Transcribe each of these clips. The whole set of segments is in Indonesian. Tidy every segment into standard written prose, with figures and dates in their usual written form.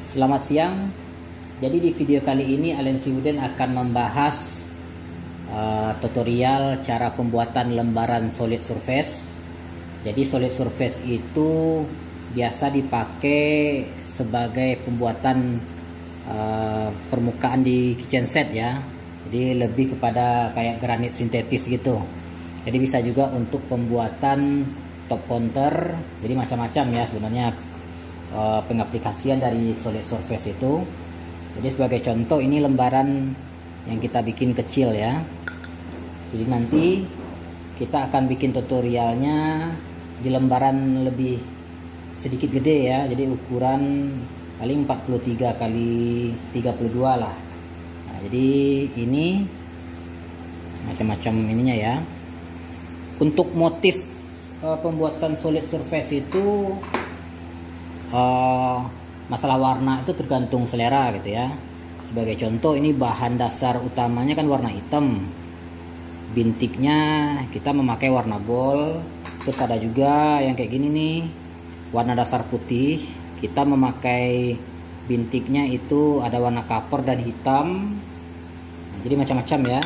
Selamat siang. Jadi di video kali ini Allen Sweden akan membahas tutorial cara pembuatan lembaran solid surface. Jadi solid surface itu biasa dipakai sebagai pembuatan permukaan di kitchen set ya. Jadi lebih kepada kayak granit sintetis gitu. Jadi bisa juga untuk pembuatan top counter. Jadi macam-macam ya sebenarnya pengaplikasian dari solid surface itu. Jadi sebagai contoh ini lembaran yang kita bikin kecil ya. Jadi nanti kita akan bikin tutorialnya di lembaran lebih sedikit gede ya. Jadi ukuran paling 43 kali 32 lah. Nah, jadi ini macam-macam ininya ya. Untuk motif pembuatan solid surface itu masalah warna itu tergantung selera gitu ya. Sebagai contoh ini bahan dasar utamanya kan warna hitam, bintiknya kita memakai warna gold. Terus ada juga yang kayak gini nih, warna dasar putih, kita memakai bintiknya itu ada warna copper dan hitam. Nah, jadi macam-macam ya.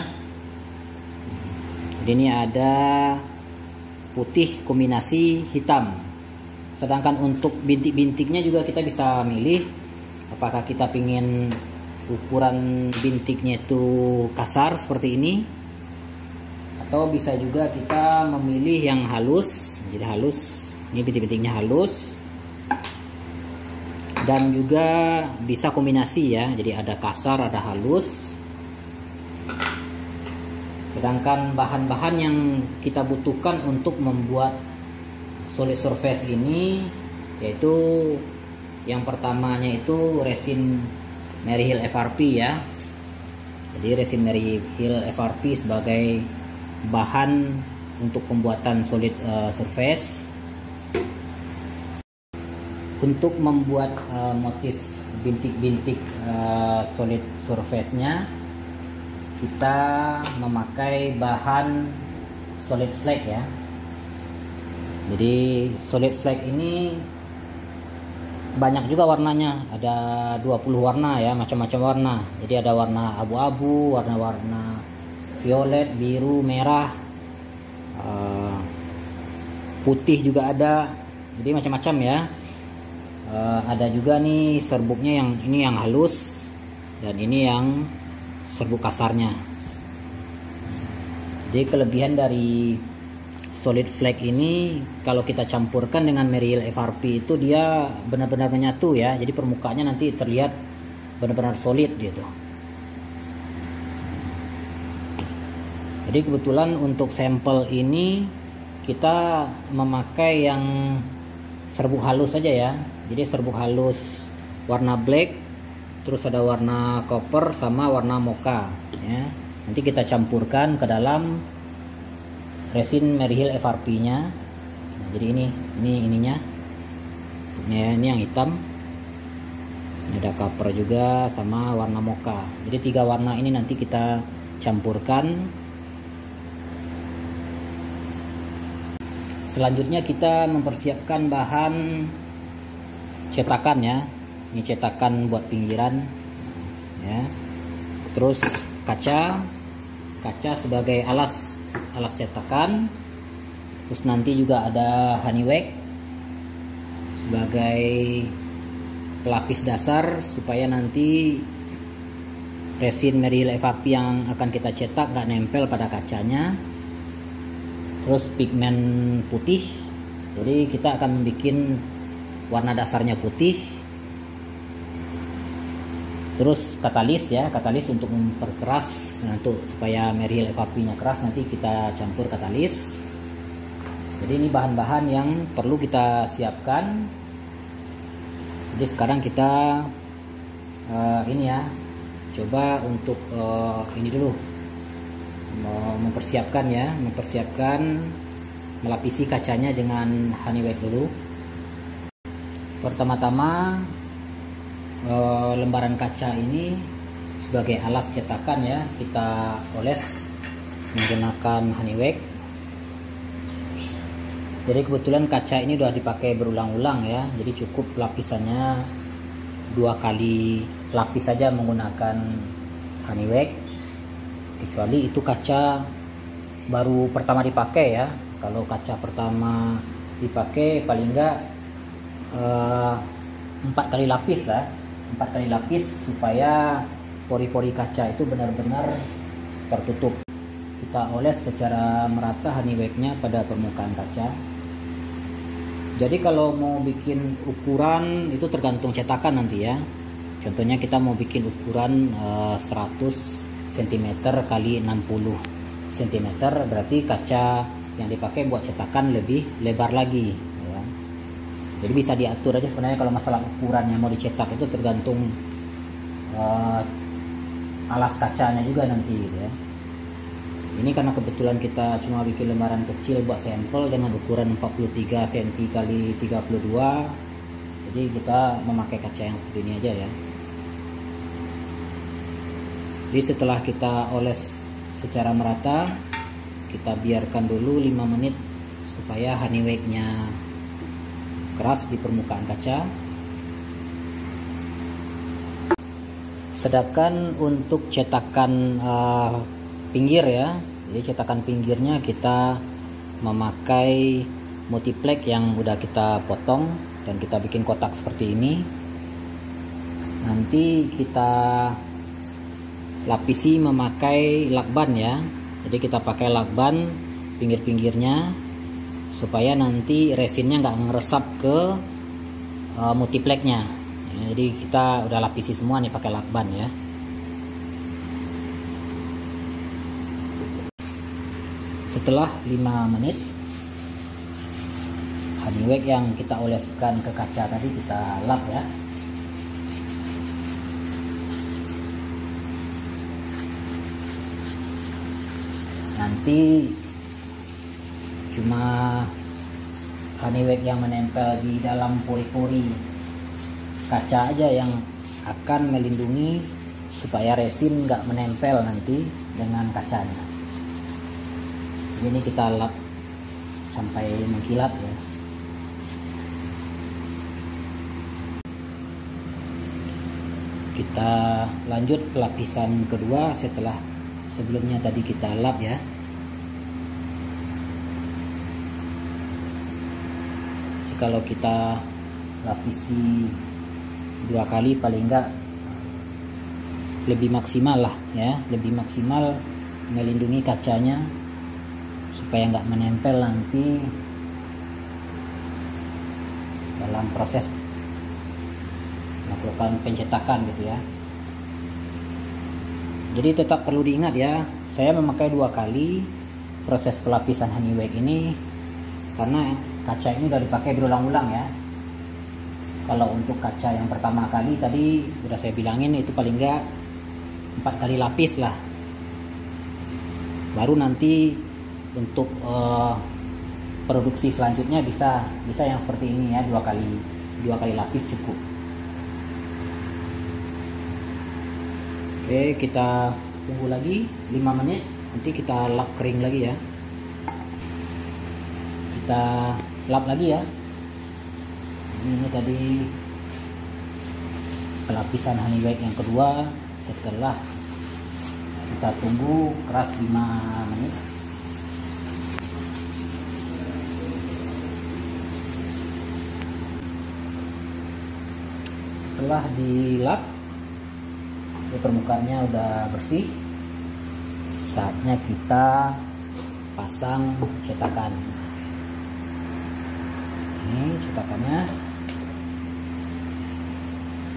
Jadi ini ada putih kombinasi hitam. Sedangkan untuk bintik-bintiknya juga kita bisa milih apakah kita pingin ukuran bintiknya itu kasar seperti ini, atau bisa juga kita memilih yang halus. Jadi halus, ini bintik-bintiknya halus, dan juga bisa kombinasi ya, jadi ada kasar ada halus. Sedangkan bahan-bahan yang kita butuhkan untuk membuat solid surface ini yaitu yang pertamanya itu resin Mary Hill FRP ya. Jadi resin Mary Hill FRP sebagai bahan untuk pembuatan solid surface. Untuk membuat motif bintik-bintik solid surface-nya kita memakai bahan solid flake ya. Jadi solid flake ini banyak juga warnanya, ada 20 warna ya, macam-macam warna. Jadi ada warna abu-abu, warna-warna violet, biru, merah, putih juga ada. Jadi macam-macam ya. Ada juga nih serbuknya, yang ini yang halus dan ini yang serbuk kasarnya. Jadi kelebihan dari solid flake ini kalau kita campurkan dengan Mary Hill FRP itu dia benar-benar menyatu ya. Jadi permukaannya nanti terlihat benar-benar solid gitu. Jadi kebetulan untuk sampel ini kita memakai yang serbuk halus saja ya. Jadi serbuk halus warna black, terus ada warna copper sama warna mocha ya. Nanti kita campurkan ke dalam resin Mary Hill FRP-nya. Nah, jadi ini ininya. Ini yang hitam. Ini ada copper juga sama warna mocha. Jadi 3 warna ini nanti kita campurkan. Selanjutnya kita mempersiapkan bahan cetakan ya. Ini cetakan buat pinggiran ya. Terus kaca sebagai alas cetakan. Terus nanti juga ada honey wax sebagai pelapis dasar supaya nanti resin Mary Hill FRP yang akan kita cetak nggak nempel pada kacanya. Terus pigmen putih, jadi kita akan bikin warna dasarnya putih. Terus katalis ya, katalis untuk memperkeras, untuk supaya Mary Hill FRP-nya keras nanti kita campur katalis. Jadi ini bahan-bahan yang perlu kita siapkan. Jadi sekarang kita ini ya, coba untuk ini dulu mempersiapkan melapisi kacanya dengan honey wax dulu. Pertama-tama lembaran kaca ini sebagai alas cetakan ya, kita oles menggunakan honey wax. Jadi kebetulan kaca ini udah dipakai berulang-ulang ya, jadi cukup lapisannya 2 kali lapis saja menggunakan Honeywell, kecuali itu kaca baru pertama dipakai ya. Kalau kaca pertama dipakai paling enggak 4 kali lapis lah, 4 kali lapis supaya pori-pori kaca itu benar-benar tertutup. Kita oles secara merata Honeywell-nya pada permukaan kaca. Jadi kalau mau bikin ukuran itu tergantung cetakan nanti ya. Contohnya kita mau bikin ukuran 100 cm kali 60 cm, berarti kaca yang dipakai buat cetakan lebih lebar lagi ya. Jadi bisa diatur aja sebenarnya kalau masalah ukuran yang mau dicetak, itu tergantung alas kacanya juga nanti gitu ya. Ini karena kebetulan kita cuma bikin lembaran kecil buat sampel dengan ukuran 43 cm kali 32, jadi kita memakai kaca yang seperti ini aja ya. Jadi setelah kita oles secara merata, kita biarkan dulu 5 menit supaya Honeywell-nya keras di permukaan kaca. Sedangkan untuk cetakan pinggir ya, jadi cetakan pinggirnya kita memakai multiplex yang udah kita potong dan kita bikin kotak seperti ini. Nanti kita lapisi memakai lakban ya. Jadi kita pakai lakban pinggir-pinggirnya supaya nanti resinnya nggak ngeresap ke multiplexnya ya. Jadi kita udah lapisi semua nih pakai lakban ya. Setelah 5 menit, Honeywell yang kita oleskan ke kaca tadi kita lap ya. Nanti cuma Honeywell yang menempel di dalam pori-pori kaca aja yang akan melindungi supaya resin nggak menempel nanti dengan kacanya. Ini kita lap sampai mengkilap ya. Kita lanjut lapisan kedua setelah sebelumnya tadi kita lap ya. Jadi kalau kita lapisi 2 kali paling enggak lebih maksimal lah ya, lebih maksimal melindungi kacanya supaya nggak menempel nanti dalam proses melakukan pencetakan gitu ya. Jadi tetap perlu diingat ya, saya memakai 2 kali proses pelapisan Honeywell ini karena kaca ini udah dipakai berulang-ulang ya. Kalau untuk kaca yang pertama kali tadi udah saya bilangin itu paling enggak 4 kali lapis lah. Baru nanti untuk produksi selanjutnya bisa yang seperti ini ya, 2 kali lapis cukup. Oke, kita tunggu lagi 5 menit, nanti kita lap kering lagi ya. Kita lap lagi ya. Ini tadi pelapisan Honeywell yang kedua setelah kita tunggu keras 5 menit. Setelah dilap, permukaannya udah bersih, saatnya kita pasang cetakan. Ini cetakannya,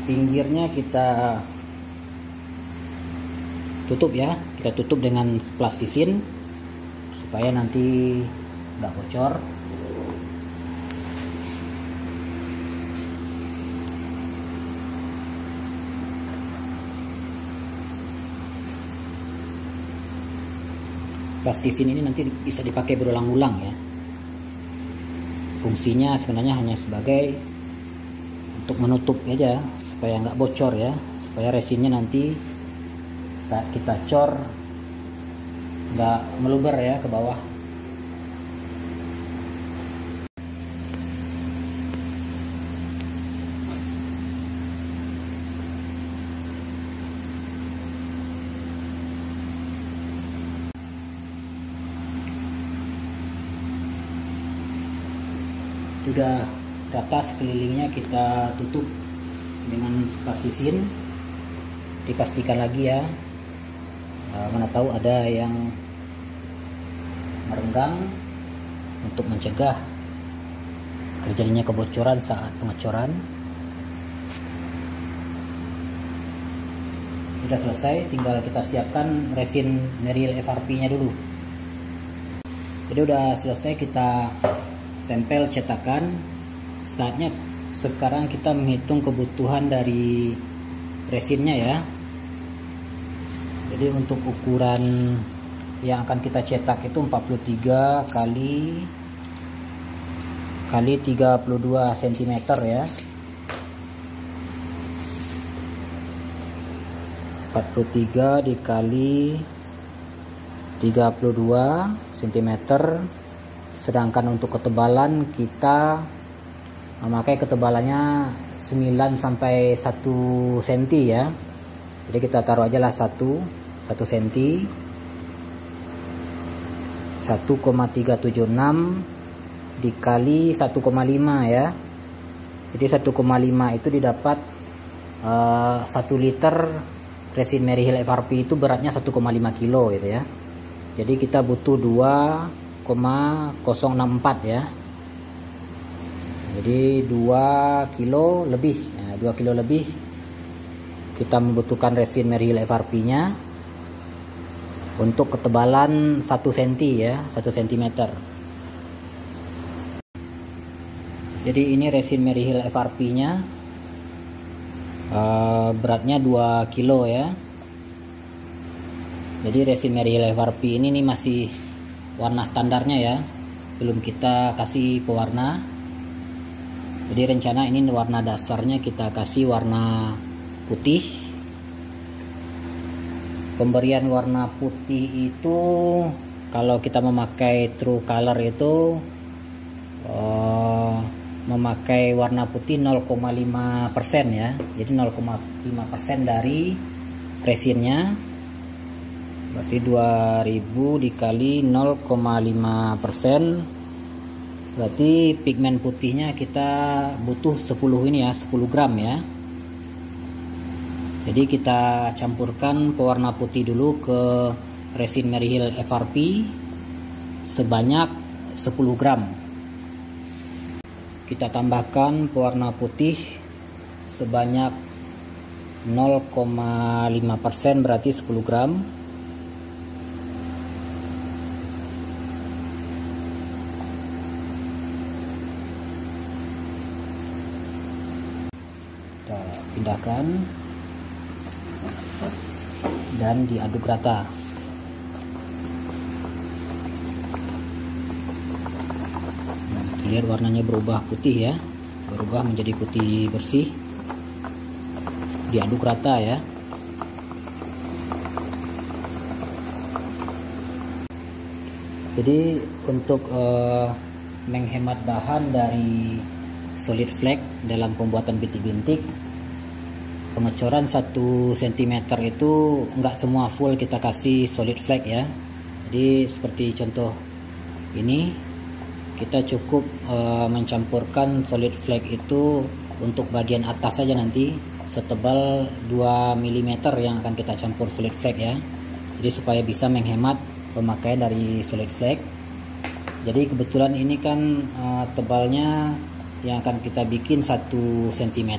pinggirnya kita tutup ya, kita tutup dengan plastisin supaya nanti nggak bocor. Plastisin ini nanti bisa dipakai berulang-ulang ya. Fungsinya sebenarnya hanya sebagai untuk menutup aja supaya nggak bocor ya, supaya resinnya nanti saat kita cor nggak meluber ya ke bawah. sudah rata sekelilingnya kita tutup dengan plasticisin. Dipastikan lagi ya, mana tahu ada yang merenggang, untuk mencegah terjadinya kebocoran saat pengecoran. Sudah selesai, tinggal kita siapkan resin Merrill FRP nya dulu. Jadi udah selesai, kita tempel cetakan. Saatnya sekarang kita menghitung kebutuhan dari resinnya ya. Jadi untuk ukuran yang akan kita cetak itu 43 kali 32 cm ya. 43 dikali 32 cm, sedangkan untuk ketebalan kita memakai ketebalannya 9 sampai 1 cm ya. Jadi kita taruh aja lah 1 cm, 1,376 dikali 1,5 ya. Jadi 1,5 itu didapat 1 liter resin Merrill FRP itu beratnya 1,5 kilo gitu ya. Jadi kita butuh 2,064 ya. Jadi 2 kilo lebih. Nah, 2 kilo lebih kita membutuhkan resin Merrill FRP nya untuk ketebalan 1 cm ya, 1 cm. Jadi ini resin Merrill FRP nya beratnya 2 kilo ya. Jadi resin Merrill FRP ini nih masih warna standarnya ya, belum kita kasih pewarna. Jadi rencana ini warna dasarnya kita kasih warna putih. Pemberian warna putih itu kalau kita memakai True Color itu memakai warna putih 0,5% ya. Jadi 0,5% dari resinnya, berarti 2000 dikali 0,5%, berarti pigmen putihnya kita butuh 10 ini ya, 10 gram ya. Jadi kita campurkan pewarna putih dulu ke resin Merrill FRP sebanyak 10 gram. Kita tambahkan pewarna putih sebanyak 0,5%, berarti 10 gram. Kita pindahkan dan diaduk rata. Lihat warnanya berubah putih ya, berubah menjadi putih bersih. Diaduk rata ya. Jadi untuk menghemat bahan dari solid flake dalam pembuatan bintik-bintik, pengecoran 1 cm itu enggak semua full kita kasih solid flake ya. Jadi seperti contoh ini, kita cukup mencampurkan solid flake itu untuk bagian atas saja, nanti setebal 2 mm yang akan kita campur solid flake ya. Jadi supaya bisa menghemat pemakaian dari solid flake. Jadi kebetulan ini kan tebalnya yang akan kita bikin 1 cm.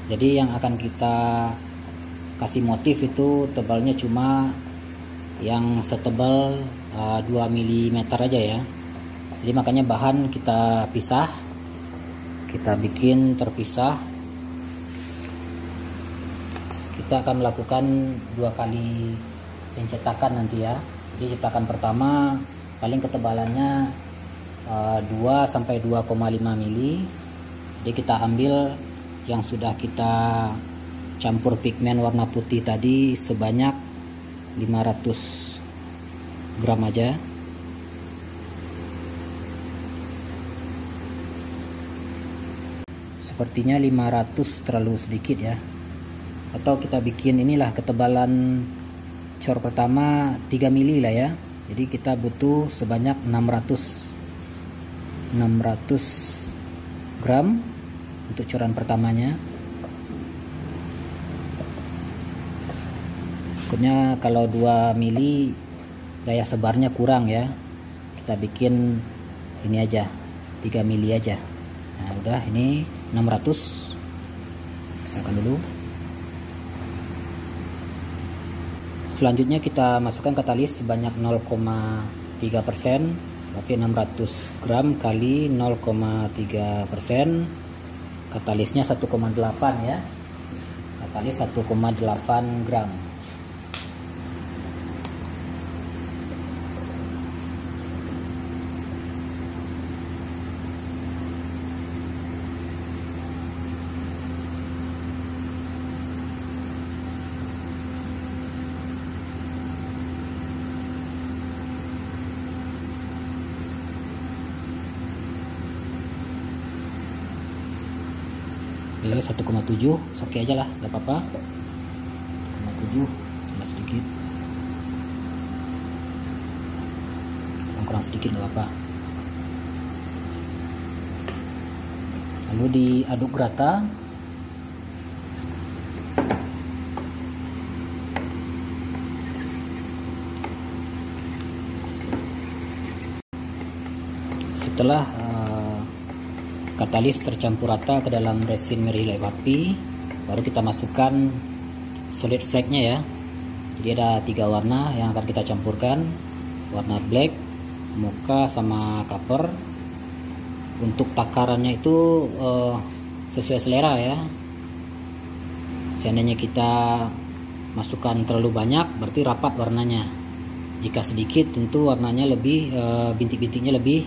Jadi yang akan kita kasih motif itu tebalnya cuma yang setebal 2 mm aja ya. Jadi makanya bahan kita pisah, kita bikin terpisah. Kita akan melakukan 2 kali pencetakan nanti ya. Jadi cetakan pertama paling ketebalannya 2 sampai 2,5 mili. Jadi kita ambil yang sudah kita campur pigmen warna putih tadi sebanyak 500 gram aja. Sepertinya 500 terlalu sedikit ya. Atau kita bikin inilah ketebalan cor pertama 3 mili lah ya. Jadi kita butuh sebanyak 600 600 gram untuk coran pertamanya. Berikutnya kalau 2 mili daya sebarnya kurang ya, kita bikin ini aja 3 mili aja. Nah udah, ini 600, misalkan dulu. Selanjutnya kita masukkan katalis sebanyak 0,3%, berarti 600 gram kali 0,3%. Katalisnya 1,8 ya, katalis 1,8 gram. Oke, 1,7 oke aja lah, gak apa-apa. 1,7 cuma sedikit, kurang sedikit gak apa-apa. Lalu diaduk rata. Setelah katalis tercampur rata ke dalam resin merilah api, baru kita masukkan solid flake-nya ya. Jadi ada 3 warna yang akan kita campurkan, warna black, mocha, sama copper. Untuk takarannya itu sesuai selera ya. Seandainya kita masukkan terlalu banyak, berarti rapat warnanya. Jika sedikit, tentu warnanya lebih, bintik-bintiknya lebih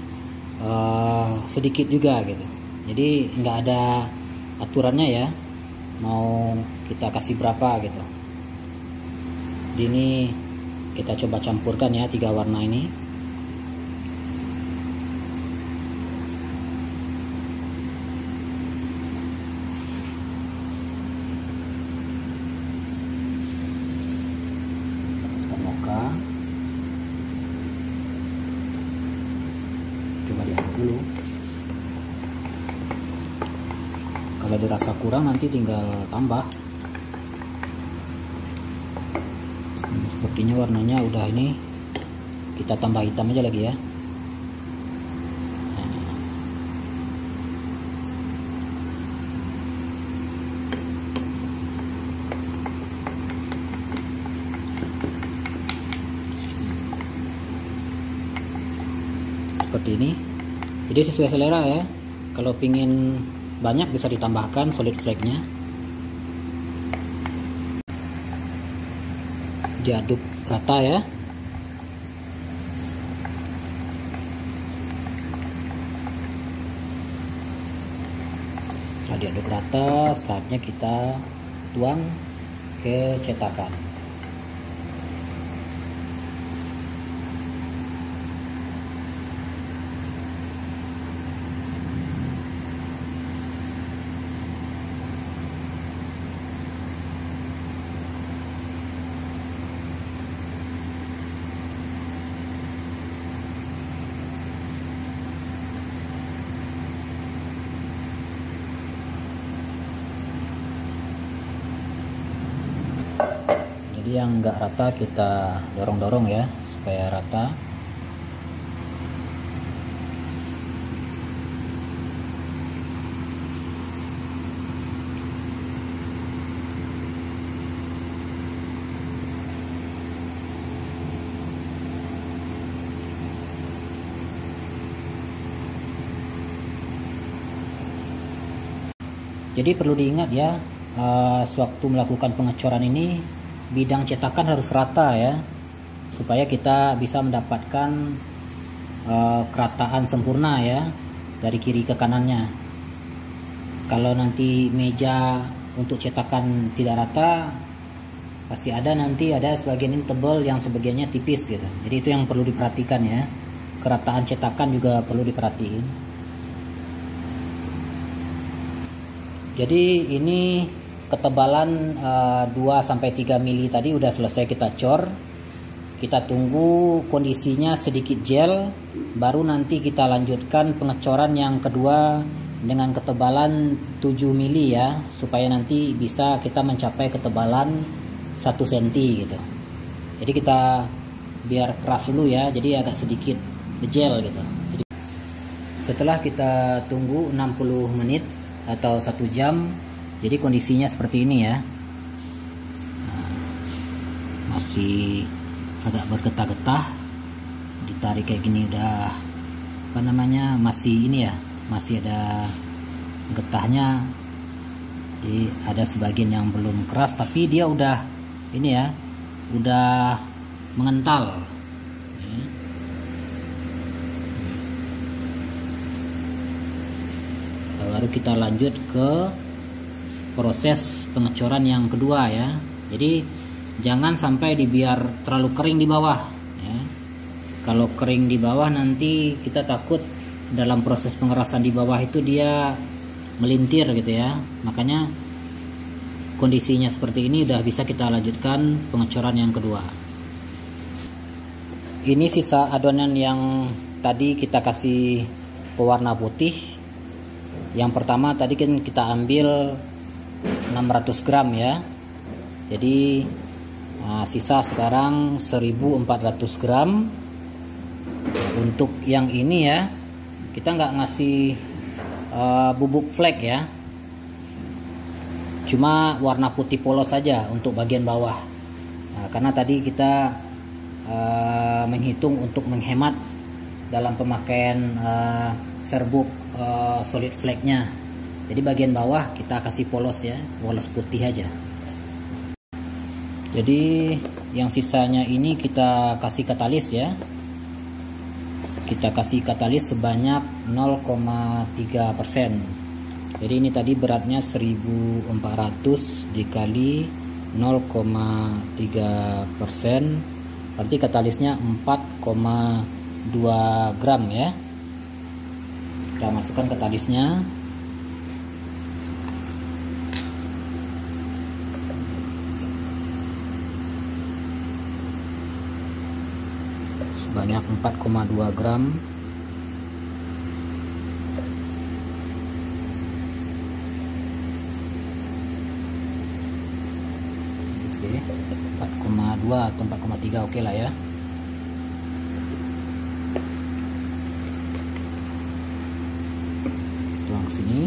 sedikit juga gitu. Jadi nggak ada aturannya ya, mau kita kasih berapa gitu. Jadi ini kita coba campurkan ya 3 warna ini. Masukkan mocha, coba diaduk dulu. Kalau dirasa kurang nanti tinggal tambah. Sepertinya warnanya udah ini, kita tambah hitam aja lagi ya. Seperti ini. Jadi sesuai selera ya. Kalau pingin banyak bisa ditambahkan solid flake-nya. Diaduk rata ya. Setelah diaduk rata, saatnya kita tuang ke cetakan. Jadi yang enggak rata kita dorong-dorong ya supaya rata. Jadi perlu diingat ya, sewaktu melakukan pengecoran ini bidang cetakan harus rata ya, supaya kita bisa mendapatkan kerataan sempurna ya dari kiri ke kanannya. Kalau nanti meja untuk cetakan tidak rata, pasti nanti ada sebagian ini tebal, yang sebagiannya tipis gitu. Jadi itu yang perlu diperhatikan ya. Kerataan cetakan juga perlu diperhatiin. Jadi ini ketebalan 2-3 mili tadi udah selesai kita cor. kita tunggu kondisinya sedikit gel, baru nanti kita lanjutkan pengecoran yang kedua dengan ketebalan 7 mili ya, supaya nanti bisa kita mencapai ketebalan 1 cm gitu. Jadi kita biar keras dulu ya, jadi agak sedikit gel gitu. Setelah kita tunggu 60 menit atau 1 jam, jadi kondisinya seperti ini ya. Masih agak bergetah-getah, ditarik kayak gini udah apa namanya, masih ini ya, masih ada getahnya. Jadi ada sebagian yang belum keras, tapi dia udah ini ya, udah mengental. Baru kita lanjut ke proses pengecoran yang kedua ya. Jadi jangan sampai dibiar terlalu kering di bawah ya. Kalau kering di bawah nanti kita takut dalam proses pengerasan di bawah itu dia melintir gitu ya. Makanya kondisinya seperti ini udah bisa kita lanjutkan pengecoran yang kedua. Ini sisa adonan yang tadi kita kasih pewarna putih. Yang pertama tadi kan kita ambil 600 gram ya. Jadi sisa sekarang 1400 gram. Untuk yang ini ya, kita nggak ngasih bubuk flek ya, cuma warna putih polos saja untuk bagian bawah. Karena tadi kita menghitung untuk menghemat dalam pemakaian serbuk solid flake-nya. Jadi bagian bawah kita kasih polos ya, polos putih aja. Jadi yang sisanya ini kita kasih katalis ya. Kita kasih katalis sebanyak 0,3%. Jadi ini tadi beratnya 1400 dikali 0,3%, berarti katalisnya 4,2 gram ya. Kita masukkan katalisnya. Sebanyak 4,2 gram. Oke, 4,2 atau 4,3 oke lah ya. Tuang ke sini.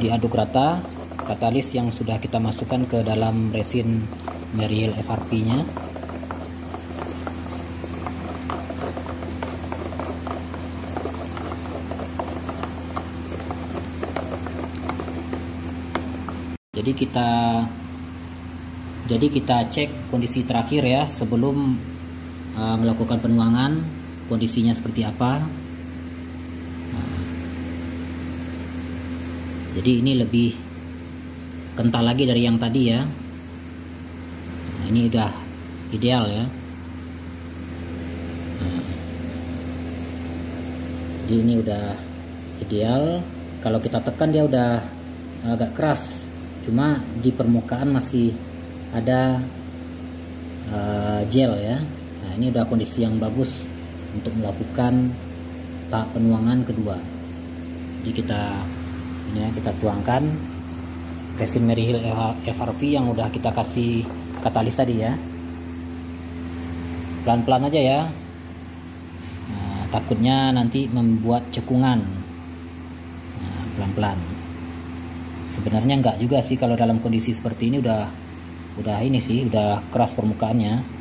Diaduk rata katalis yang sudah kita masukkan ke dalam resin Merrill FRP nya. Jadi kita cek kondisi terakhir ya sebelum melakukan penuangan, kondisinya seperti apa. Jadi ini lebih kental lagi dari yang tadi ya. Nah, ini udah ideal ya. Jadi ini udah ideal. Kalau kita tekan dia udah agak keras, cuma di permukaan masih ada gel ya. Nah ini udah kondisi yang bagus untuk melakukan tahap penuangan kedua. Jadi kita tuangkan resin Merrill FRP yang udah kita kasih katalis tadi ya. Pelan-pelan aja ya. Nah, takutnya nanti membuat cekungan. Nah, pelan-pelan. Sebenarnya enggak juga sih kalau dalam kondisi seperti ini udah ini sih, udah keras permukaannya.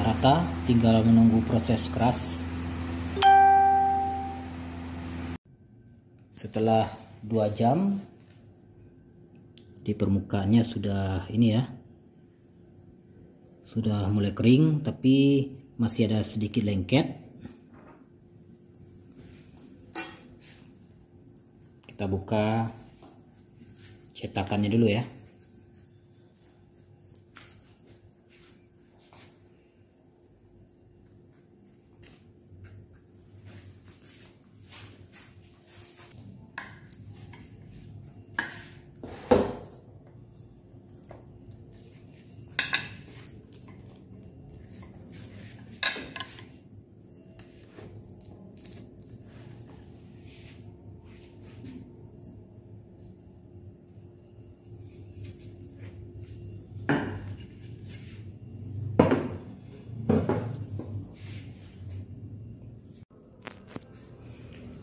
rata, tinggal menunggu proses keras. Setelah 2 jam di permukaannya sudah ini ya, sudah mulai kering tapi masih ada sedikit lengket. Kita buka cetakannya dulu ya.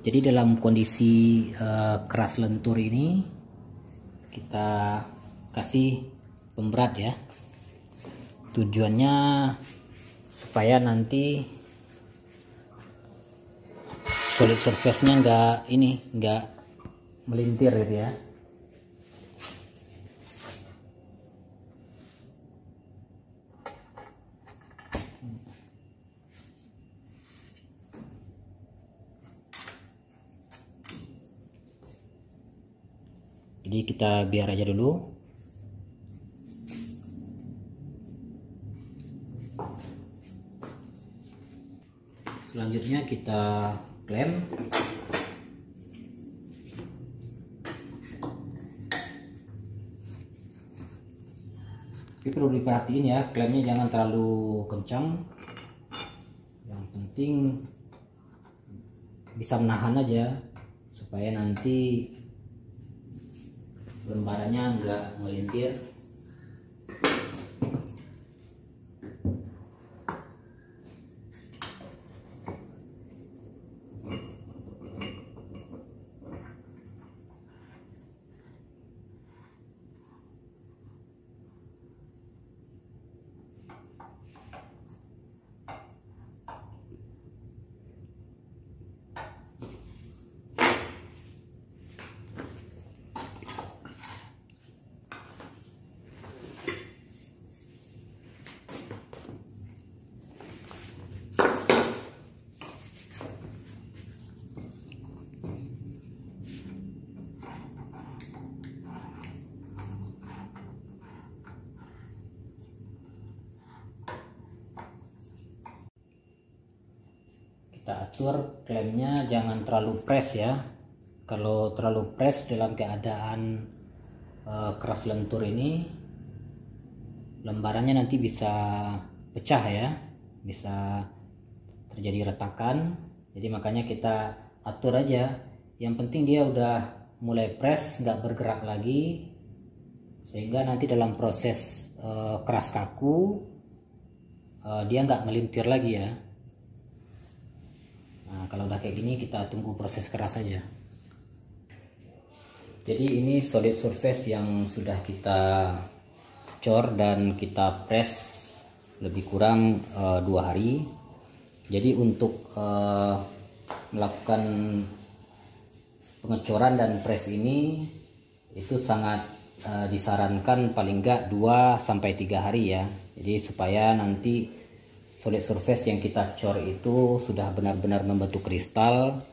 Jadi dalam kondisi keras lentur ini kita kasih pemberat ya. Tujuannya supaya nanti solid surface-nya nggak melintir gitu ya. Jadi kita biar aja dulu. Selanjutnya kita klem. Tapi perlu diperhatiin ya, klemnya jangan terlalu kencang. Yang penting bisa menahan aja supaya nanti lembarannya nggak melintir. Kita atur klemnya jangan terlalu press ya. Kalau terlalu press dalam keadaan keras lentur ini, lembarannya nanti bisa pecah ya, bisa terjadi retakan. Jadi makanya kita atur aja. Yang penting dia udah mulai press, nggak bergerak lagi, sehingga nanti dalam proses keras kaku dia nggak ngelintir lagi ya. Nah, kalau udah kayak gini kita tunggu proses keras aja. Jadi ini solid surface yang sudah kita cor dan kita press lebih kurang 2 hari. Jadi untuk melakukan pengecoran dan press ini itu sangat disarankan paling enggak 2-3 hari ya. Jadi supaya nanti solid surface yang kita cor itu sudah benar-benar membentuk kristal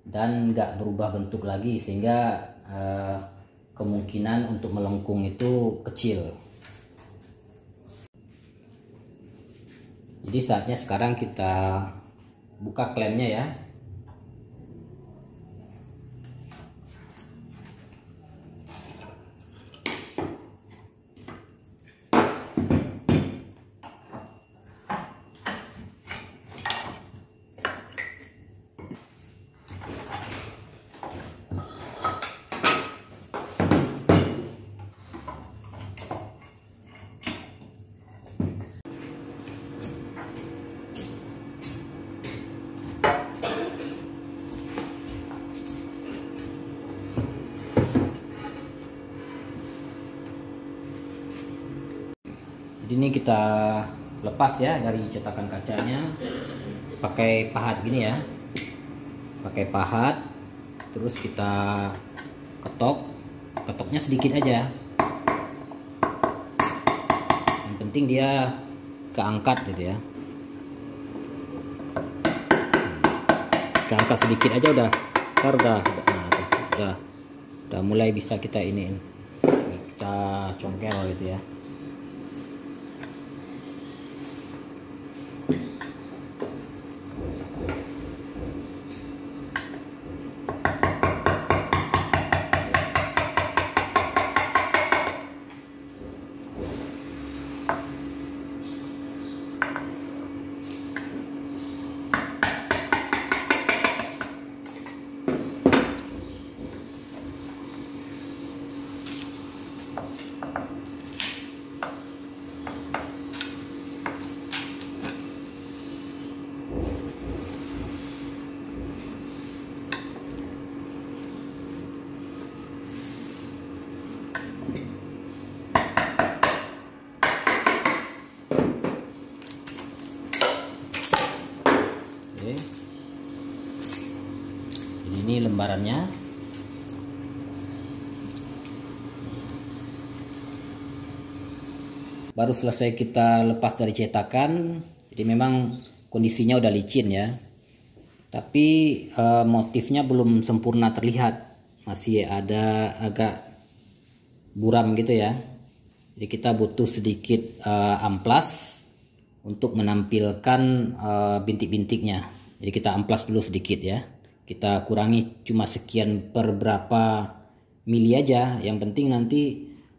dan nggak berubah bentuk lagi, sehingga kemungkinan untuk melengkung itu kecil. Jadi saatnya sekarang kita buka klemnya ya. Jadi ini kita lepas ya dari cetakan kacanya pakai pahat gini ya, pakai pahat, terus kita ketoknya sedikit aja, yang penting dia keangkat gitu ya, keangkat sedikit aja udah mulai bisa kita kita congkel gitu ya. Oke. Jadi ini lembarannya. Baru selesai kita lepas dari cetakan, jadi memang kondisinya udah licin ya. Tapi motifnya belum sempurna terlihat, masih ada agak buram gitu ya. Jadi kita butuh sedikit amplas untuk menampilkan bintik-bintiknya. Jadi kita amplas dulu sedikit ya. Kita kurangi cuma sekian per berapa mili aja. Yang penting nanti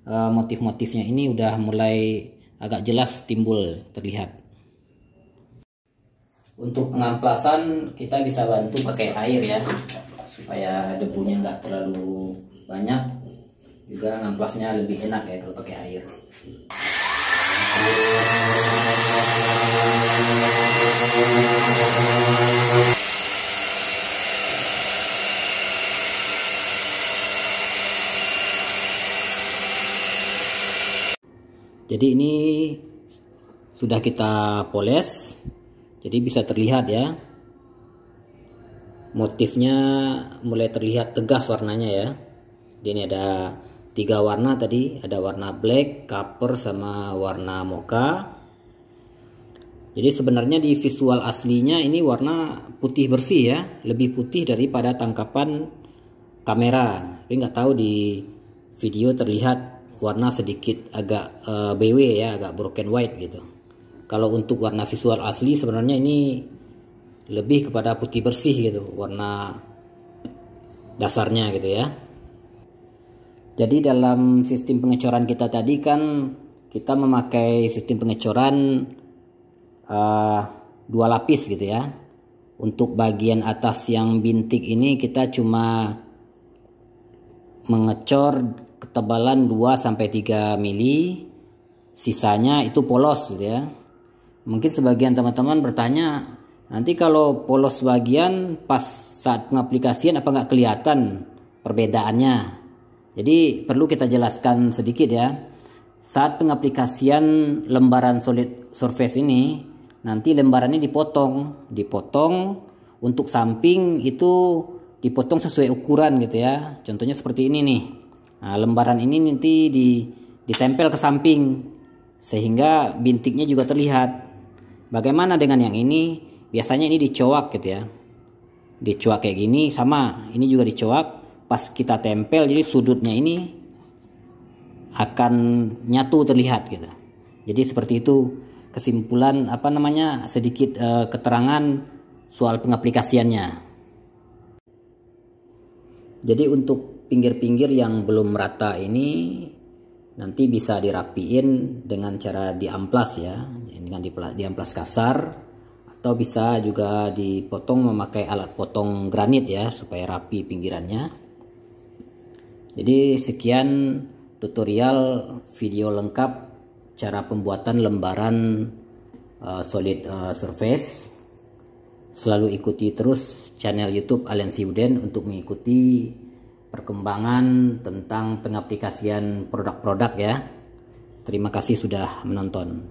motif-motifnya ini udah mulai agak jelas timbul terlihat. Untuk pengamplasan kita bisa bantu pakai air ya, supaya debunya nggak terlalu banyak. Juga ngamplasnya lebih enak ya kalau pakai air. Jadi ini sudah kita poles, jadi bisa terlihat ya, motifnya mulai terlihat tegas warnanya ya. Jadi ini ada 3 warna tadi, ada warna black, copper, sama warna mocha. Jadi sebenarnya di visual aslinya ini warna putih bersih ya, lebih putih daripada tangkapan kamera. Tapi nggak tahu di video terlihat warna sedikit agak BW ya, agak broken white gitu. Kalau untuk warna visual asli sebenarnya ini lebih kepada putih bersih gitu, warna dasarnya gitu ya. Jadi dalam sistem pengecoran kita tadi kan kita memakai sistem pengecoran 2 lapis gitu ya. Untuk bagian atas yang bintik ini kita cuma mengecor ketebalan 2-3 mili, sisanya itu polos gitu ya. Mungkin sebagian teman-teman bertanya, nanti kalau polos bagian pas saat pengaplikasian apa nggak kelihatan perbedaannya? Jadi perlu kita jelaskan sedikit ya. Saat pengaplikasian lembaran solid surface ini, nanti lembarannya dipotong untuk samping itu dipotong sesuai ukuran gitu ya. Contohnya seperti ini nih. Nah, lembaran ini nanti ditempel ke samping sehingga bintiknya juga terlihat. Bagaimana dengan yang ini? Biasanya ini dicoak gitu ya. Dicoak kayak gini, sama ini juga dicoak. Pas kita tempel jadi sudutnya ini akan nyatu terlihat gitu. Jadi seperti itu kesimpulan sedikit keterangan soal pengaplikasiannya. Jadi untuk pinggir-pinggir yang belum merata ini nanti bisa dirapiin dengan cara diamplas ya, dengan diamplas kasar, atau bisa juga dipotong memakai alat potong granit ya supaya rapi pinggirannya. Jadi sekian tutorial video lengkap cara pembuatan lembaran solid surface. Selalu ikuti terus channel YouTube Aliansi Uden untuk mengikuti perkembangan tentang pengaplikasian produk-produk ya. Terima kasih sudah menonton.